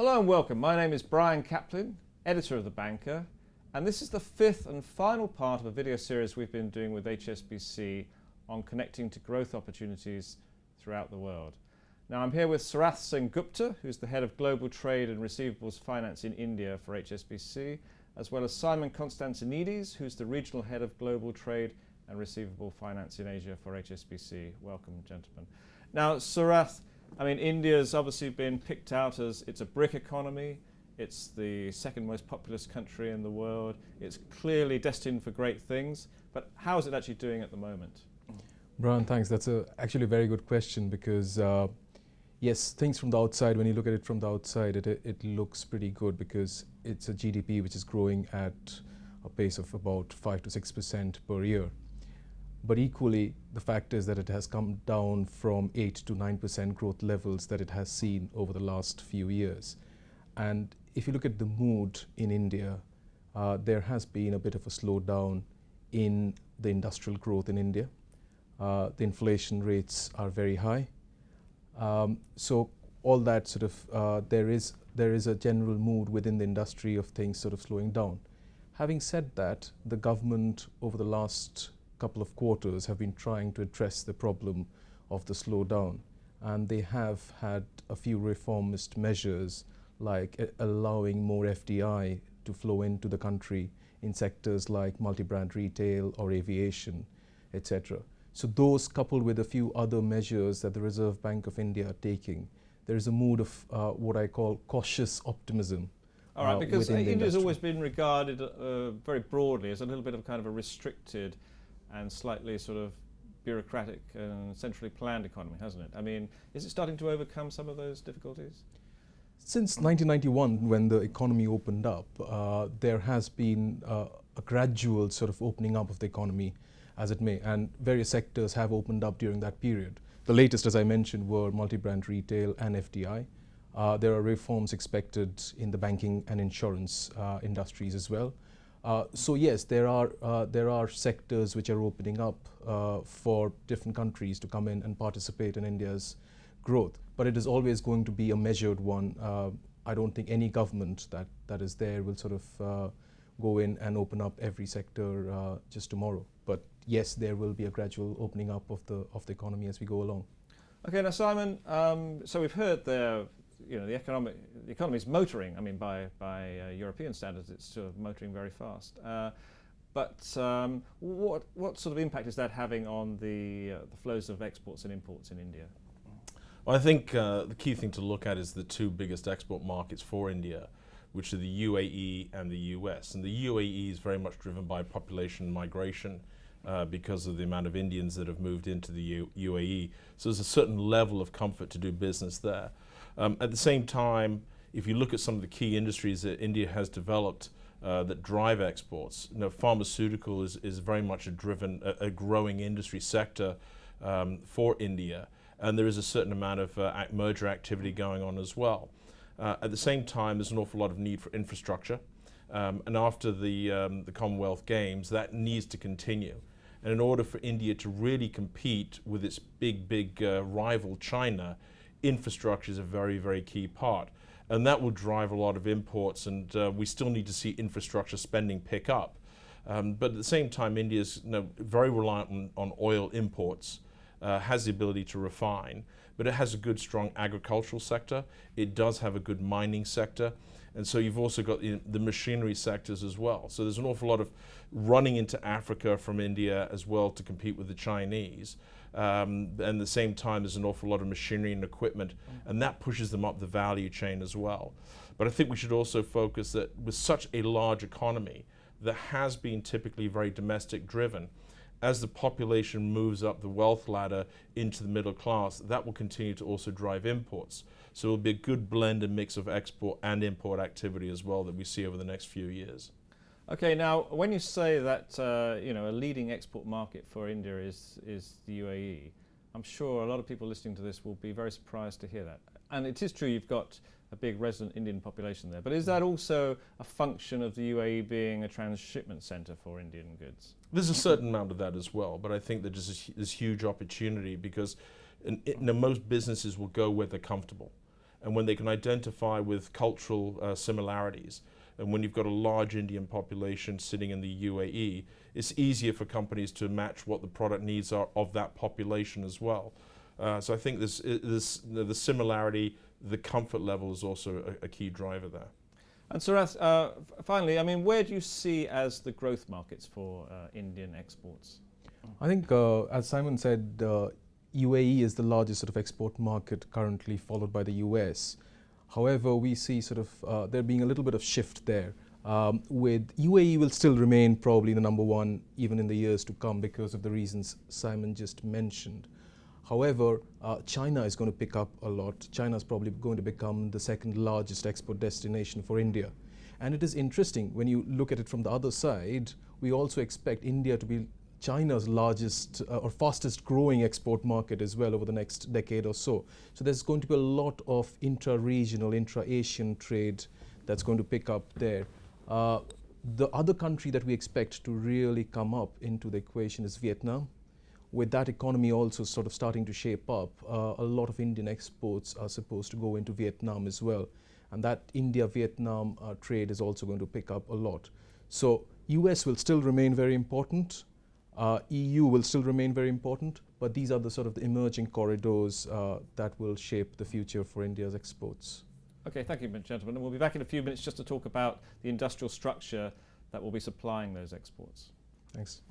Hello and welcome. My name is Brian Kaplan, editor of The Banker, and this is the fifth and final part of a video series we've been doing with HSBC on connecting to growth opportunities throughout the world. Now I'm here with Sarath Singh Gupta, who's the head of global trade and receivables finance in India for HSBC, as well as Simon Constantinides, who's the regional head of global trade and receivable finance in Asia for HSBC. Welcome, gentlemen. Now, Sarath, India's obviously been picked out as it's a brick economy. It's the second most populous country in the world. It's clearly destined for great things, but how is it actually doing at the moment? Brian, thanks. That's actually a very good question because, yes, things from the outside, when you look at it from the outside, it looks pretty good because it's a GDP which is growing at a pace of about 5 to 6% per year. But equally, the fact is that it has come down from 8 to 9% growth levels that it has seen over the last few years. And if you look at the mood in India, there has been a bit of a slowdown in the industrial growth in India. The inflation rates are very high. So all that sort of, there is a general mood within the industry of things sort of slowing down. Having said that, the government over the last couple of quarters have been trying to address the problem of the slowdown, and they have had a few reformist measures like allowing more FDI to flow into the country in sectors like multi-brand retail or aviation, etc. So those, coupled with a few other measures that the Reserve Bank of India are taking, there is a mood of what I call cautious optimism. All right, because India's always been regarded very broadly as a little bit of kind of a restricted and slightly sort of bureaucratic and centrally planned economy, hasn't it? I mean, is it starting to overcome some of those difficulties? Since 1991, when the economy opened up, there has been a gradual sort of opening up of the economy, as it may, and various sectors have opened up during that period. The latest, as I mentioned, were multi-brand retail and FDI. There are reforms expected in the banking and insurance industries as well. So yes, there are sectors which are opening up for different countries to come in and participate in India's growth. But it is always going to be a measured one. I don't think any government that is there will sort of go in and open up every sector just tomorrow. But yes, there will be a gradual opening up of the economy as we go along. Okay, now Simon, so we've heard there, the economy is motoring. I mean, by European standards, it's sort of motoring very fast. But what sort of impact is that having on the flows of exports and imports in India? Well, I think the key thing to look at is the two biggest export markets for India, which are the UAE and the US. And the UAE is very much driven by population migration because of the amount of Indians that have moved into the UAE. So there's a certain level of comfort to do business there. At the same time, if you look at some of the key industries that India has developed that drive exports, pharmaceutical is very much a growing industry sector for India, and there is a certain amount of merger activity going on as well. At the same time, there's an awful lot of need for infrastructure, and after the Commonwealth Games, that needs to continue. And in order for India to really compete with its big rival China, infrastructure is a very, very key part. And that will drive a lot of imports, and we still need to see infrastructure spending pick up. But at the same time, India is very reliant on oil imports, has the ability to refine, but it has a good, strong agricultural sector. It does have a good mining sector. And so you've also got the machinery sectors as well. So there's an awful lot of running into Africa from India as well to compete with the Chinese. And at the same time, there's an awful lot of machinery and equipment, and that pushes them up the value chain as well. But I think we should also focus that with such a large economy that has been typically very domestic driven, as the population moves up the wealth ladder into the middle class, that will continue to also drive imports. So it will be a good blend and mix of export and import activity as well that we see over the next few years. Okay, now when you say that a leading export market for India is the UAE, I'm sure a lot of people listening to this will be very surprised to hear that. And it is true you've got a big resident Indian population there, but is that also a function of the UAE being a transshipment centre for Indian goods? There's a certain amount of that as well, but I think that there's huge opportunity because most businesses will go where they're comfortable. and when they can identify with cultural similarities, and when you've got a large Indian population sitting in the UAE, it's easier for companies to match what the product needs are of that population as well. So I think the similarity, the comfort level is also a key driver there. And Sarath, finally, I mean, where do you see as the growth markets for Indian exports? I think, as Simon said, UAE is the largest sort of export market currently, followed by the US. However, we see sort of there being a little bit of shift there. With UAE will still remain probably the number one even in the years to come because of the reasons Simon just mentioned. However, China is going to pick up a lot. China is probably going to become the second largest export destination for India. And it is interesting when you look at it from the other side, we also expect India to be China's largest or fastest growing export market as well over the next decade or so. So there's going to be a lot of intra-regional, intra-Asian trade that's going to pick up there. The other country that we expect to really come up into the equation is Vietnam. With that economy also sort of starting to shape up, a lot of Indian exports are supposed to go into Vietnam as well. And that India-Vietnam trade is also going to pick up a lot. So US will still remain very important. EU will still remain very important, but these are the sort of the emerging corridors that will shape the future for India's exports. Okay, thank you, gentlemen. And we'll be back in a few minutes just to talk about the industrial structure that will be supplying those exports. Thanks.